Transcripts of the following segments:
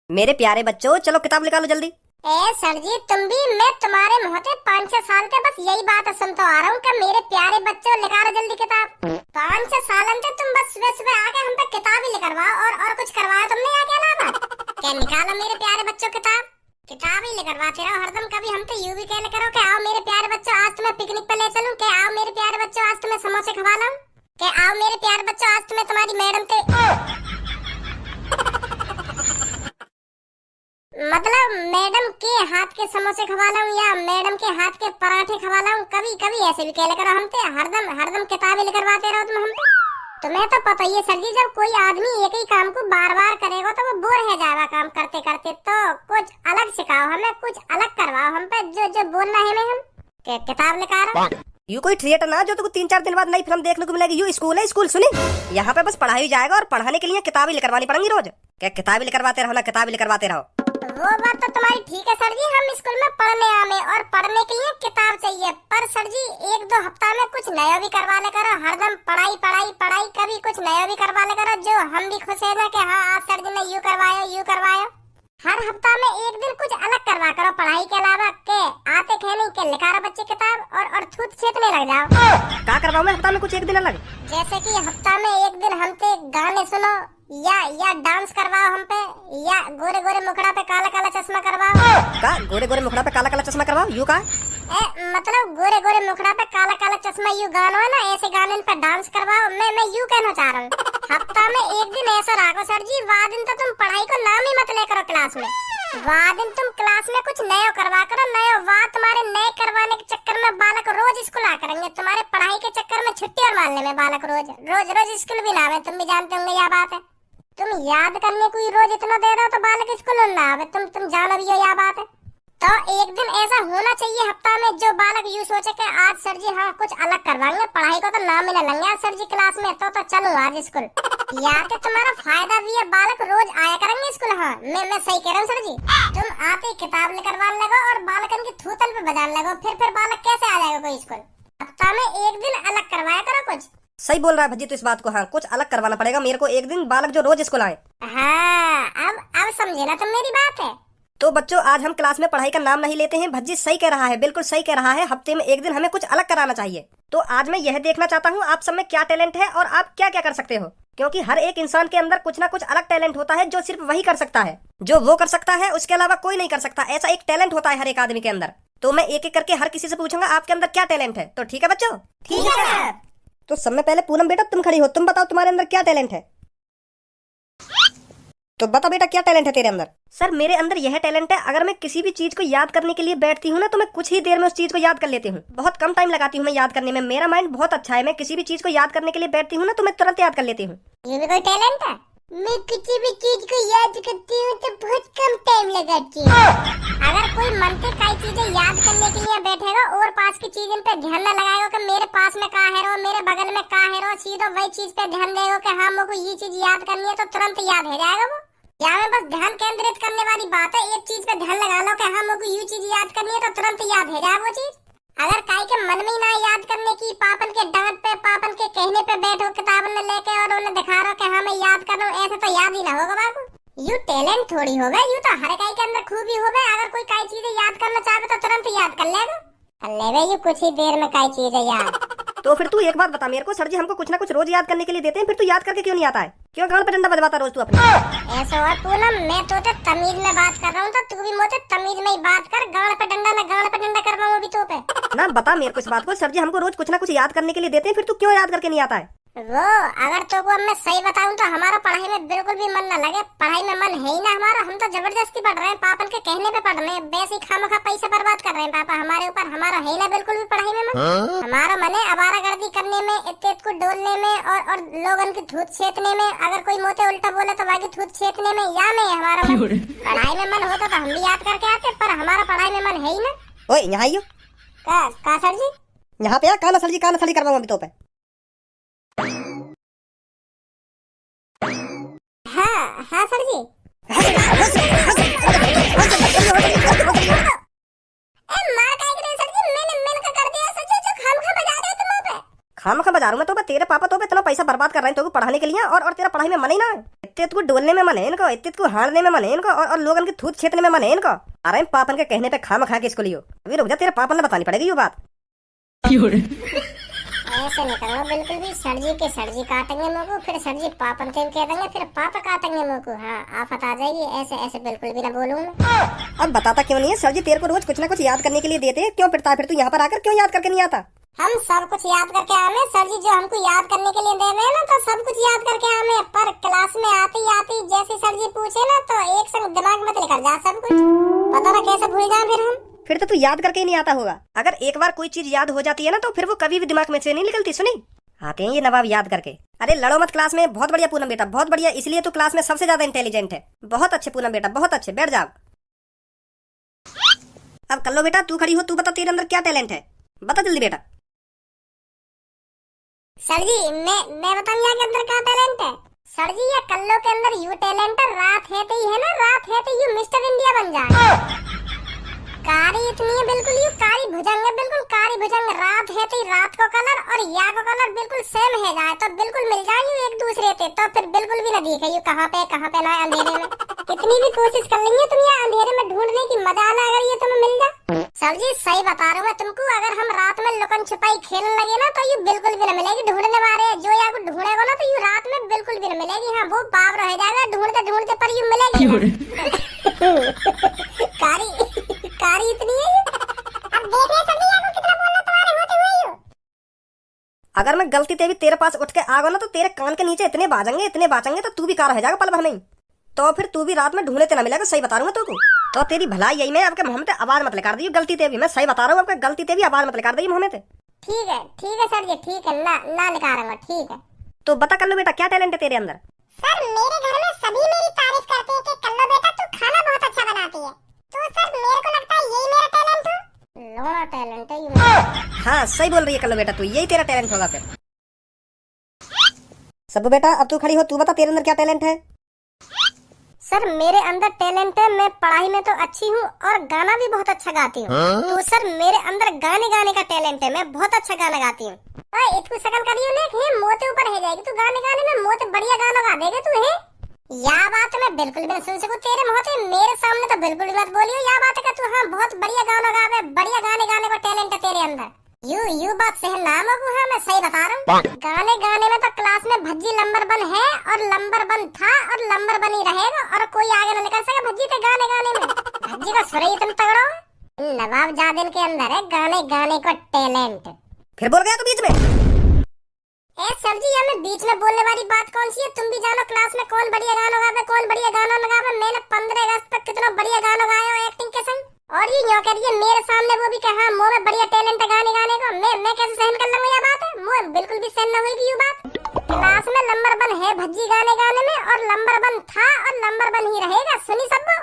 मेरे प्यारे बच्चों, चलो किताब निकालो जल्दी। ए सर जी, तुम भी मैं तुम्हारे मुँह से 5-6 साल से बस यही बात सुनता आ रहा हूँ कि मेरे प्यारे बच्चों निकालो जल्दी किताब। 5-6 साल से तुम बस सुबह सुबह आके हम पे किताब ही लिखवाओ और कुछ करवाया तुमने आके अलावा। क्या निकालो मेरे प्यारे बच्चों किताब ही लिखवाते रहो हरदम। कभी हम तो यूं भी कहने करो कि आओ मेरे प्यारे बच्चों आज तुम्हें पिकनिक पे ले चलूं, कि आओ मेरे प्यारे बच्चों आज तुम्हें समोसे खवा लाऊं, कि आओ मेरे प्यारे बच्चों आज तुम्हें तुम्हारी मैडम से मतलब मैडम के हाथ के समोसे खवा लाऊं या मैडम के हाथ के पराठे खवा लाऊं। कभी कभी ऐसे भी कहले करो हमसे, हरदम किताबें लिखवाते रहो तुम हमसे। तुम्हें तो पता ही है सर जी, जब कोई आदमी एक ही काम को बार बार करेगा तो वो बोर हो जाएगा काम करते करते। तो कुछ अलग सिखाओ हमें, कुछ अलग करवाओ हम पे, जो बोलना है हमें। हम किताब लिखा रहा यू कोई थिएटर ना जो तुमको 3-4 दिन बाद नई फिल्म देखने को मिलेगी। यू स्कूल है, स्कूल सुनी। यहाँ पे बस पढ़ाई जाएगा और पढ़ाने के लिए किताबें लिखवानी पड़ेंगी रोज। क्या किताबें लिखवाते रहो ना, किताबें लिखवाते रहो। वो बात तो तुम्हारी ठीक है सर जी, हम स्कूल में पढ़ने आवे और पढ़ने के लिए किताब चाहिए। पर सर जी 1-2 हफ्ता में कुछ नया भी करवा ले करो। हरदम पढ़ाई पढ़ाई पढ़ाई, कभी कुछ नया भी करवा ले करो जो हम भी खुश है ना कि हाँ आज सर जी ने यूं करवाया। हर हफ्ता में एक दिन कुछ अलग करवा करो पढ़ाई के अलावा। के आते कहने के लिखा रहा बच्चे किताब और थूत छेतने लग जाओ। क्या करवाऊं मैं हफ्ता में कुछ एक दिन अलग? जैसे कि हफ्ता में एक दिन हमसे गाने सुनो या डांस करवाओ हम पे, या गोरे गोरे मुखड़ा पे काला काला चश्मा करवाओ। का गोरे गोरे मुखड़ा पे काला काला चश्मा करवाओ? यू का मतलब गोरे गोरे मुखड़ा पे काला काला चश्मा यू गाना है ना, ऐसे गाने पे डांस करवाओ। मैं यू कहना चाह रहा हूँ हफ्ता में एक दिन ऐसा रखो सर जी, वाह दिन तो तुम पढ़ाई को नाम ही मत ले करो क्लास में। वाह दिन तुम क्लास में कुछ नया करवा करो, नया। वाह तुम्हारे नए करवाने के चक्कर में बालक रोज स्कूल आ करेंगे। तुम्हारे पढ़ाई के चक्कर में छुट्टी और मारने में बालक रोज स्कूल भी ना आवे। तुम भी जानते होंगे यह बात है। तुम याद करने को रोज इतना दे रहे हो तो बालक स्कूल ना आवे। तुम जानो भी हो यह बात है। तो एक दिन ऐसा होना चाहिए हफ्ता में जो बालक यूं सोचे कि आज सर जी हाँ कुछ अलग करवाएंगे, पढ़ाई को तो नाम मिला लेंगे आज सर जी क्लास में। तो चलो आज स्कूल यार के तुम्हारा फायदा भी है, बालक रोज आया करेंगे स्कूल। हाँ मैं सही कह रहा हूँ सर जी। तुम आते किताब निकलवाने लगो और बालकन की थूतल पे बजाने लगो, फिर बालक कैसे आ जाएगा कोई स्कूल। हफ्ता में एक दिन अलग करवाया करो कुछ। सही बोल रहा है भज्जी तो इस बात को। हाँ कुछ अलग करवाना पड़ेगा मेरे को एक दिन, बालक जो रोज स्कूल आए। हाँ अब समझे ना तुम मेरी बात है। तो बच्चों आज हम क्लास में पढ़ाई का नाम नहीं लेते हैं। भज्जी सही कह रहा है, बिल्कुल सही कह रहा है। हफ्ते में एक दिन हमें कुछ अलग कराना चाहिए। तो आज मैं यह देखना चाहता हूँ आप सब में क्या टैलेंट है और आप क्या क्या कर सकते हो, क्योंकि हर एक इंसान के अंदर कुछ ना कुछ अलग टैलेंट होता है जो सिर्फ वही कर सकता है, जो वो कर सकता है उसके अलावा कोई नहीं कर सकता। ऐसा एक टैलेंट होता है हर एक आदमी के अंदर। तो मैं एक एक करके हर किसी से पूछूंगा आपके अंदर क्या टैलेंट है। तो ठीक है बच्चों? ठीक है। तो सब में पहले पूनम बेटा तुम खड़ी हो, तुम बताओ तुम्हारे अंदर क्या टैलेंट है। तो बता बेटा क्या टैलेंट है तेरे अंदर? सर मेरे अंदर यह टैलेंट है, अगर मैं किसी भी चीज को याद करने के लिए बैठती हूँ ना तो मैं कुछ ही देर में उस चीज को याद कर लेती हूँ। बहुत कम टाइम लगाती हूँ मैं याद करने में। मेरा माइंड बहुत अच्छा है। मैं किसी भी चीज को याद करने के लिए बैठती हूँ ना तो मैं तुरंत याद कर लेती हूँ। ये भी कोई टैलेंट है? मैं किसी भी चीज को याद करती हूँ तो बहुत कम टाइम लगाती हूँ। अगर कोई मन से कई चीजें याद करने के लिए बैठेगा और पास की चीज पे ध्यान न लगाएगा कि मेरे पास में कहाँ है रो, मेरे बगल में कहाँ है रो, सीधा वही चीज पे ध्यान देगा कि हाँ मुझको ये चीज याद करनी है तो तुरंत याद हो जाएगा वो। यहाँ में बस ध्यान केंद्रित करने वाली बात है। एक चीज पे ध्यान लगा लो कि हाँ मुझको ये चीज याद करनी है तो तुरंत याद हो जाए वो चीज। अगर काई के मन में ना याद करने की, पापन के डांट पे पापन के कहने पे बैठो किताब में लेके और उन्हें दिखा रहा कि हाँ मैं याद कर रहा हूँ, ऐसे तो याद ही ना होगा बाबू। यू टैलेंट थोड़ी होगा, यू तो हर काई के अंदर खूबी होगा। अगर कोई काई चीजें याद करना चाहे तो तुरंत याद कर लेगा। यू कुछ ही देर में काई चीजें याद। तो फिर तू एक बात बता मेरे को, सर जी हमको कुछ ना कुछ रोज याद करने के लिए देते हैं, फिर तू याद करके क्यों नहीं आता है? क्यों गाल पे डंडा बजवाता रोज तू अपने? ऐसा और पूनम मैं तो तमीज में बात कर रहा हूँ तो तू भी मुझे तमीज में ही बात कर। गाल पे डंडा करवाऊँ अभी तो पे ना बता मेरे को इस बात को। सर जी हमको रोज कुछ ना कुछ याद करने के लिए देते हैं, फिर तू क्यों याद करके नहीं आता है? वो अगर तो को मैं सही बताऊं तो हमारा पढ़ाई में बिल्कुल भी मन न लगे। पढ़ाई में मन है ही ना हमारा। हम तो जबरदस्ती पढ़ रहे हैं, पापन के कहने पे पढ़ रहे हैं। वैसे खामखा पैसे बर्बाद कर रहे हैं पापा हमारे ऊपर। हमारा है ना बिल्कुल भी पढ़ाई में मन। हमारा मन है आवारागर्दी करने में, इत्तेत को डोलने में और लोगन की थूत छेतने में। अगर कोई मोते उल्टा बोले तो बाकी थूत छेतने में। या में हमारा मन। पढ़ाई में मन होता तो हम भी याद करके आते, पर हमारा पढ़ाई में मन है ही ना। ओए यहाँ आइयो। का सर जी? यहाँ पे काना सर जी करवाऊँ अभी तो पे। हाँ सर जी। खाम खा दारू में तो तेरे पापा तो इतना पैसा बर्बाद कर रहे हैं तो पढ़ाने के लिए और तेरा पढ़ाई में मन ही ना है। इतने को डोलने में मन है इनको, इतने को हारने में मन है इनको और लोगन की थूत छेतने में मन है इनको। अरे पापन के कहने पे खाम खा के इसको लियो। अभी रुक जा, तेरे पापन ने बतानी पड़ेगी ये बात। ऐसे नहीं करूँगा बिल्कुल भी। सर जी काटेंगे मुँह को, फिर सर जी पापन के कह देंगे, फिर पापा काटेंगे मुँह को। हाँ आफत आ जाएगी। ऐसे ऐसे बिल्कुल भी ना बोलूँगा। अब बताता क्यों नहीं है? सर जी तेरे को रोज कुछ ना कुछ याद करने के लिए देते हैं, क्यों पिटता है फिर तू यहाँ पर आकर? क्यों याद करके नहीं आता? हम सब कुछ याद करके आवे। सर जी जो हमको याद करने के लिए दे रहे हैं ना, तो सब कुछ याद करके आवे। पर क्लास में आती आती जैसे सर जी पूछे ना, तो एक संग दिमाग मत लेकर जा सब कुछ। पता ना कैसे भूल जाए फिर हम। फिर तो तू याद करके ही नहीं आता होगा। अगर एक बार कोई चीज याद हो जाती है ना, तो फिर वो कभी भी दिमाग में से नहीं निकलती। सुनी, आते हैं ये नवाब याद करके। अरे लड़ो मत क्लास में। बहुत बढ़िया पूनम बेटा, बहुत बढ़िया। इसलिए तू क्लास में सबसे ज्यादा इंटेलिजेंट है। बहुत अच्छे पूनम बेटा, बहुत अच्छे। बैठ जाओ। अब कल्लो बेटा तू खड़ी हो, तू बता तेरे अंदर क्या टैलेंट है, बता जल्दी बेटा। सर जी मैं बताऊँ यहाँ के अंदर क्या टैलेंट है? सर जी ये कल्लो के अंदर यू टैलेंट है, रात है तो ही है ना, रात है तो यू मिस्टर इंडिया बन जाए। कारी इतनी है बिल्कुल यू कारी भुजंग है, बिल्कुल कारी भुजंग। रात है तो रात को कलर और या को कलर बिल्कुल सेम है जाए तो बिल्कुल मिल जाए यू एक दूसरे पे, तो फिर बिल्कुल भी ना दिखे यू कहाँ पे ना अंधेरे में। कितनी भी कोशिश कर लेंगे तुम ये अंधेरे में ढूंढने की, मजा आना अगर ये तुम्हें मिल जाए। सर जी सही बता रहा हूँ मैं तुमको, अगर हम रात में लुकन छुपाई खेलने लगे ना, तो यू बिल्कुल भी ना मिलेगी ढूंढने वाले। जो या को ढूंढेगा ना, तो यू रात में बिल्कुल भी ना मिलेगी। हाँ वो बाप रह जाएगा ढूंढते ढूंढते, पर यू मिलेगी। कारी इतनी है। अब देख ले सभी को कितना बोलना तुम्हारे होते हुए यू। अगर मैं गलती से भी तेरे पास उठ के आ गया ना, तो तेरे कान के नीचे इतने बाजेंगे तो तू भी कार रह जाएगा पल भर में ही। तो फिर तू भी रात में ढूंढने ते ना मिलेगा। सही बता रहा हूँ मैं तुमको। तो तेरी भलाई यही में आपके मुंह में आवाज मत निकाल दी गलती ते भी। मैं सही बता रहा हूँ, आपके गलती ते भी आवाज मत निकाल दी मुंह में ते। ठीक है सर जी, ठीक है ना निकालूंगा। ठीक है तो बता कल्लो बेटा क्या टैलेंट है तेरे अंदर? सर मेरे घर में सभी मेरी तारीफ करते हैं कि कल्लो बेटा तू खाना बहुत अच्छा बनाती है। तो सर मेरे को लगता है यही मेरा टैलेंट है। लोड़ा टैलेंट है ये। हाँ सही बोल रही है कल्लो बेटा, तू यही तेरा टैलेंट होगा फिर। सब बेटा अब तू खड़ी हो, तू बता तेरे अंदर क्या टैलेंट है? सर मेरे अंदर टैलेंट है, मैं पढ़ाई में तो अच्छी हूँ और गाना भी बहुत अच्छा गाती हूँ। तो सर मेरे अंदर गाने का टैलेंट है, मैं बहुत अच्छा गाना गाती हूँ। इतनी सकल करियो ने कि मोते ऊपर है जाएगी तू गाने में, मोते बढ़िया गाना गा देगा तू है। या बात मैं बिल्कुल भी सुन सकूं तेरे मोते, मेरे सामने तो बिल्कुल भी मत बोलियो या बात है तू। हाँ बहुत बढ़िया गाना गावे, बढ़िया गाने को टैलेंट है तेरे अंदर। यू बात सही नाम है। हाँ मैं सही बता रहा हूँ। गाने में तो क्लास में भज्जी नंबर 1 है और नंबर 1 था और नंबर 1 ही रहेगा, और कोई आगे न निकल सके भज्जी ते गाने में। भज्जी का सुर ही तुम तगड़ो। नवाब जादिन के अंदर है गाने को टैलेंट। फिर बोल गया तू बीच में। ए सर जी हमें बीच में बोलने वाली बात कौन सी है? तुम भी जानो क्लास में कौन बढ़िया गाना गावे, कौन बढ़िया गाना न गावे। मैंने 15 अगस्त तक कितना बढ़िया गाना गाया हो एक्टिंग के संग, और ये यूं कह रही है मेरे सामने वो भी कहा मुंह में बढ़िया टैलेंट है गाने को। मैं कैसे सहन कर लूंगा ये बात है? मुंह बिल्कुल भी सहन न होगी ये बात। क्लास में नंबर 1 है भज्जी गाने में, और नंबर 1 था और नंबर 1 ही रहेगा। सुनी सबको।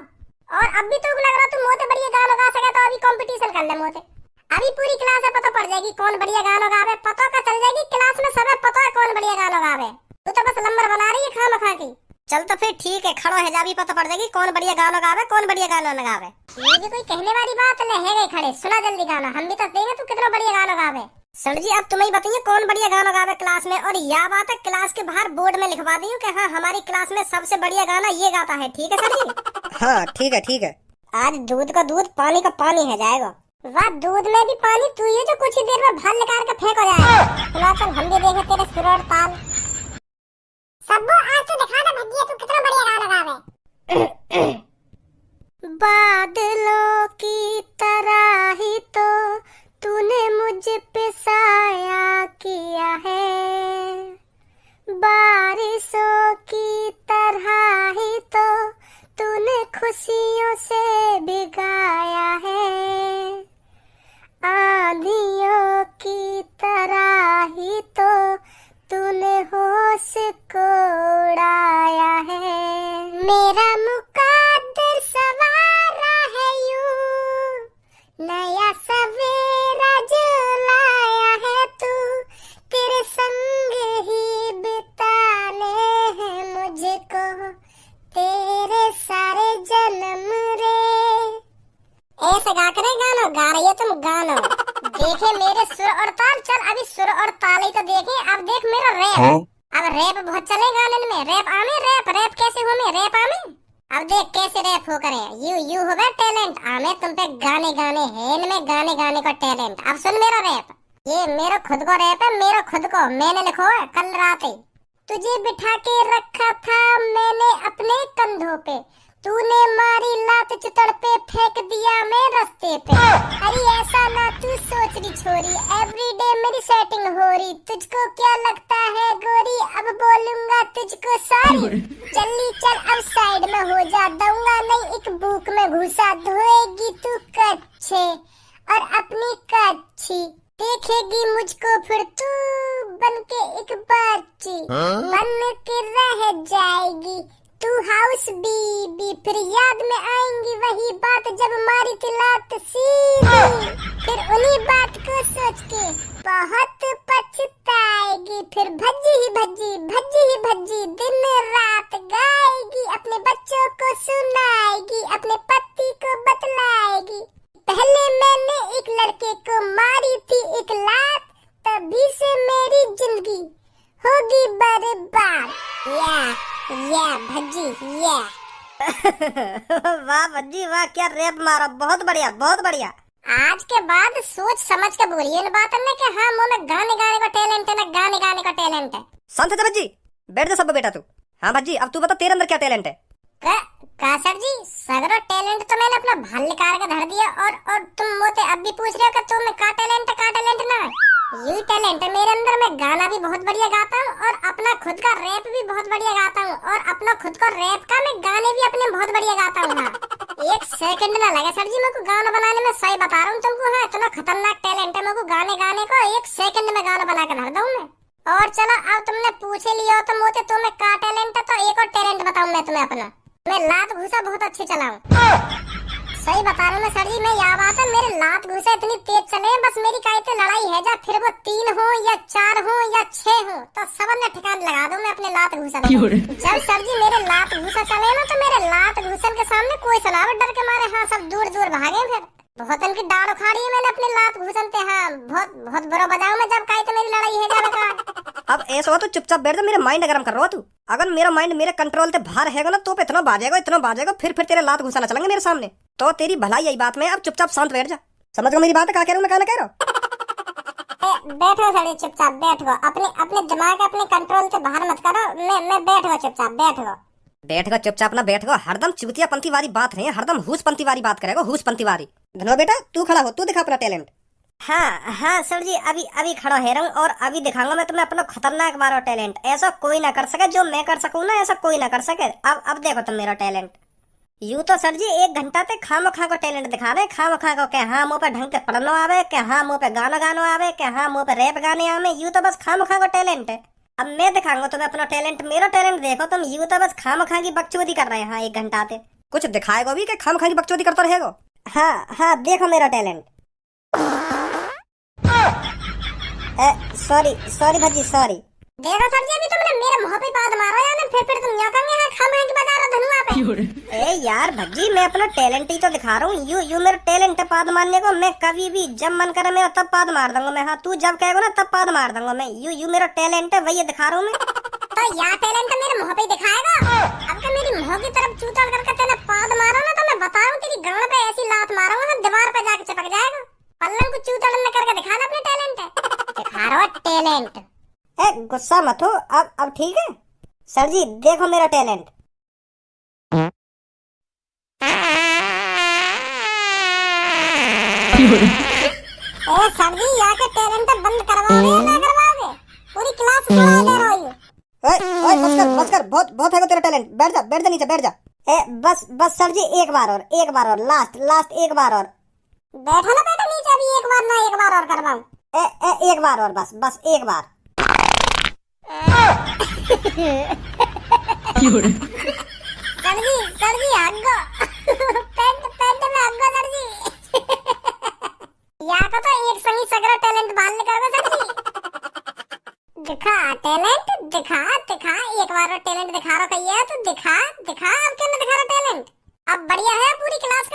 और अब भी तो लग रहा तू मोते बढ़िया गाना गा सके, तो अभी कंपटीशन कर ले मोते। अभी पूरी क्लास है पता पड़ जाएगी कौन बढ़िया गाना गावे। पता का चल जाएगी क्लास में, सब पता है कौन बढ़िया गाना गावे। तू तो बस नंबर बना रही है खामखा की। चल तो फिर ठीक है, खड़ो है जा भी पता पड़ जाएगी कौन बढ़िया गाना गावे, कौन बढ़िया गाना न गावे। ये भी कोई कहने वाली बात नहीं है। गई खड़े सुना जल्दी गाना, हम भी तो देंगे तू कितना बढ़िया गाना गावे। सर जी अब तुम्हें बताइए कौन बढ़िया गाना गावे क्लास में, और यह बात है क्लास के बाहर बोर्ड में लिखवा दी कि हाँ हमारी क्लास में सबसे बढ़िया गाना ये गाता है। ठीक है सर जी? हाँ ठीक है। आज दूध का दूध पानी का पानी है जाएगा। वाह दूध में भी पानी तू ये जो कुछ ही देर में भर निकाल के फेंक हो जाएगा। चल हम भी देखें तेरे सुर और ताल। सबको आज तो दिखा दे भज्जिया तू कितना बढ़िया गाना गावे। बादलों की तरह ही तो तूने मुझ पे साया किया है, बारिशों की तरह ही तो तूने खुशियों से भिगाया है, आंधियों की तरह ही तो तूने होश को उड़ाया है। मेरा मुकद्दर सवारा है यूं, नया सवेरा जो लाया है तू, तेरे संग ही बिताने हैं मुझको तेरे सारे जन्म रे। ऐसे गा करे गाना गा रही है तुम गाना। देखे मेरे सुर और ताल, चल अभी सुर और ताल ही तो देखे। अब देख मेरा रैप। अब रैप बहुत चले गाने में। रैप आमे, रैप कैसे हो में, रैप आमे। अब देख कैसे रैप हो करे। यू हो गया टैलेंट। आमे तुम पे गाने हैं इनमें गाने का टैलेंट। अब सुन मेरा रैप। ये मेरा खुद को रैप है, मेरा खुद को। मैंने लिखो है कल रात ही। तुझे बिठा के रखा था मैंने अपने कंधों पे, तूने मारी लात चितड़ पे, फेंक दिया मैं रास्ते पे। अरे ऐसा ना तू सोच रही छोरी, एवरीडे मेरी सेटिंग हो रही। तुझको क्या लगता है गोरी, अब बोलूंगा तुझको सॉरी। चली चल अब साइड में हो जा, दूंगा नहीं एक बुक में घुसा। धोएगी तू कच्चे और अपनी कच्ची, देखेगी मुझको फिर तू बन के एक बच्ची। बन के रह जाएगी तू हाउस बीबी, फिर याद में आएंगी वही बात जब मारी थी लात सीधी। फिर उन्हीं बात को सोच के बहुत पछताएगी, फिर भज्जी ही भज्जी दिन रात गाएगी। अपने बच्चों को सुनाएगी, अपने पति को बतलाएगी। पहले मैंने एक लड़के को मारी थी एक लात, तभी से मेरी जिंदगी होगी बर्बाद। या भज्जी या। वाह भज्जी वाह, क्या रैप मारा, बहुत बढ़िया बहुत बढ़िया। आज के बाद सोच समझ के बोलिए इन बातों में कि हाँ मुँह में गाने का टैलेंट है ना, गाने का टैलेंट है। शांत है भज्जी, बैठ जा सब बेटा तू। हाँ भज्जी अब तू बता तेरे अंदर क्या टैलेंट है। का सर जी, सगरो टैलेंट तो मैंने अपना भाल निकाल के धर दिया, और तुम मोते अब भी पूछ रहे हो कि तुम्हें का टैलेंट ना। यही टैलेंट है मेरे अंदर। मैं गाना भी बहुत बढ़िया गाता हूँ और अपना खुद का रैप भी बहुत बढ़िया गाता हूँ, और अपना खुद का रैप का मैं गाने भी अपने बहुत बढ़िया गाता हूँ। हाँ एक सेकंड ना लगे सर जी मेरे को गाना बनाने में, सही बता रहा हूँ तुमको। हाँ इतना खतरनाक टैलेंट है मेरे को गाने को, एक सेकंड में गाना बना के धर दूँ मैं। और चलो अब तुमने पूछे लिया हो तो मोते तुम्हें का टैलेंट है, तो एक और टैलेंट बताऊँ मैं तुम्हें अपना। मैं लात घुसा बहुत अच्छी चलाऊं। सही बता रहा हूँ मैं सर जी, मैं यहाँ बात है मेरे लात घुसा इतनी तेज चले, बस मेरी कहते लड़ाई है जा, फिर वो 3 हो या 4 हो या 6 हो, तो सब ने ठिकान लगा दूं मैं अपने लात घुसा। जब सर जी मेरे लात घुसा चले ना, तो मेरे लात घुसन के सामने कोई चलावे डर के मारे। हाँ सब दूर भागे। फिर बहुत उनकी डांड उखाड़ी है मैंने अपने लात घुसन पे। हाँ बहुत बुरा बजाऊं मैं जब कहते मेरी लड़ाई है जा। अब ऐसा हो तो चुपचाप बैठ जा, मेरा माइंड गरम कर रहा हो तू। अगर मेरा माइंड मेरे कंट्रोल से बाहर हैगा ना तो इतना बाजेगा फिर तेरे लात घुसाना चलेंगे मेरे सामने। तो तेरी भलाई यही बात में, अब चुपचाप शांत बैठ जा। समझ गए मेरी बात है, क्या कह रहा हूँ मैं, क्या कह रहा हूँ। बैठो सर चुपचाप बैठो, अपने दिमाग अपने कंट्रोल से बाहर मत करो। मैं बैठो चुपचाप बैठो चुपचाप ना बैठो। हरदम चुतियापंथी वाली बात नहीं, हरदम हुसपंथी वाली बात करेगा, हुसपंथी वाली। धनो बेटा तू खड़ा हो, तू दिखा अपना टैलेंट। हाँ सर जी अभी खड़ा है रहा हूँ, और अभी दिखाऊंगा मैं तुम्हें अपना खतरनाक वाला टैलेंट। ऐसा कोई ना कर सके जो मैं कर सकूँ ना, ऐसा कोई ना कर सके। अब देखो तुम मेरा टैलेंट। यूं तो सर जी 1 घंटा तक खामखा को टैलेंट दिखा रहे, खामखा को। क्या हाँ मुँह पे ढंग के पढ़नो आवे, क्या हाँ मुँह पे गानो आवे, क्या हाँ मुँह पे रैप गाने आवे। यूं तो बस खामखा को टैलेंट है। अब मैं दिखाऊंगा तुम्हें अपना टैलेंट। मेरा टैलेंट देखो तुम। यूं तो बस खामखा की बकचोदी कर रहे हैं। हाँ 1 घंटा से कुछ दिखाएगा भी कि खामखा की बकचोदी करता रहेगा। हाँ देखो मेरा टैलेंट। Sorry Bhajji sorry. देखो सर जी अभी तुमने मेरे मुंह पे बात मारा या ना, फिर तुम यहाँ कहेंगे हाँ खामखा की बजा रहा धनुआ पे। ए यार भज्जी मैं अपना टैलेंट ही तो दिखा रहा हूँ। यू मेरा टैलेंट है पाद मारने को। मैं कभी भी जब मन करे मेरा तब पाद मार दूंगा मैं। हाँ तू जब कहेगा ना तब पाद मार दूंगा मैं। यू मेरा टैलेंट है, वही दिखा रहा हूँ मैं। तो यार टैलेंट मेरे मुंह पे दिखाएगा। अब के मेरी मुंह की तरफ चूतड़ करके तेने पाद मारा ना, तो मैं बता रहा हूँ तेरी गांड पे ऐसी लात मारूंगा दीवार पे जाके चिपक जाएगा। पल्लन को चूतड़ में करके दिखाना अपने टैलेंट है। दिखा रहा टैलेंट। गुस्सा मत हो। अब ठीक है सर जी, देखो मेरा टैलेंट। सर जी यहाँ के टैलेंट बंद करवाओगे ना करवाओगे? पूरी क्लास सुना दे रहा हूँ। ओए बस कर बहुत है तेरा टैलेंट। बैठ जा नीचे बैठ जा। बस सर जी एक बार और लास्ट एक बार और। बैठो ना बेटा नीचे, अभी एक बार और करवाऊं। एक बार और बस एक बार। सर जी आगो पेंट में आगो सर जी। या तो एक संगी सगरा टैलेंट बाल निकालो सर जी। दिखा टैलेंट दिखा एक बार और टैलेंट दिखा रहा कहिए तो दिखा अब क्या दिखा रहा टैलेंट। अब बढ़िया है, पूरी क्लास